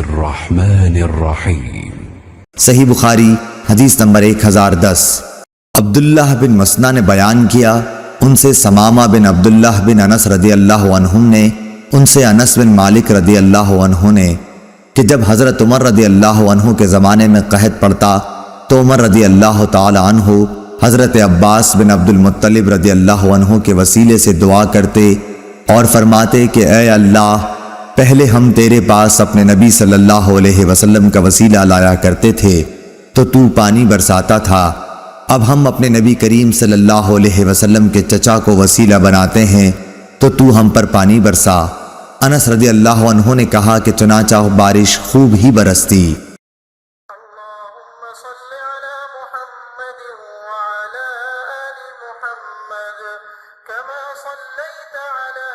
الرحمن الرحیم۔ صحیح بخاری حدیث نمبر 1010۔ عبداللہ بن مسنہ نے بیان کیا، ان سے ثمامہ بن عبداللہ بن انس رضی اللہ عنہم نے، ان سے انس بن مالک رضی اللہ عنہ نے، کہ جب حضرت عمر رضی اللہ عنہ کے زمانے میں قحط پڑتا تو عمر رضی اللہ تعالی عنہ حضرت عباس بن عبد المطلب رضی اللہ عنہ کے وسیلے سے دعا کرتے اور فرماتے کہ اے اللہ، پہلے ہم تیرے پاس اپنے نبی صلی اللہ علیہ وسلم کا وسیلہ لایا کرتے تھے تو پانی برساتا تھا، اب ہم اپنے نبی کریم صلی اللہ علیہ وسلم کے چچا کو وسیلہ بناتے ہیں تو ہم پر پانی برسا۔ انس رضی اللہ عنہ نے کہا کہ چنانچہ بارش خوب ہی برستی۔ اللهم صل على محمد وعلى آل محمد كما صليت على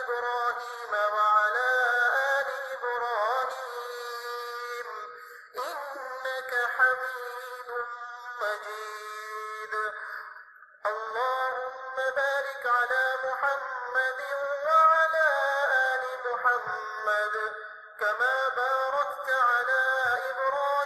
إبراهيم وعلى آل إبراهيم إنك حميد مجيد اللهم بارك على محمد وعلى آل محمد كما باركت على إبراهيم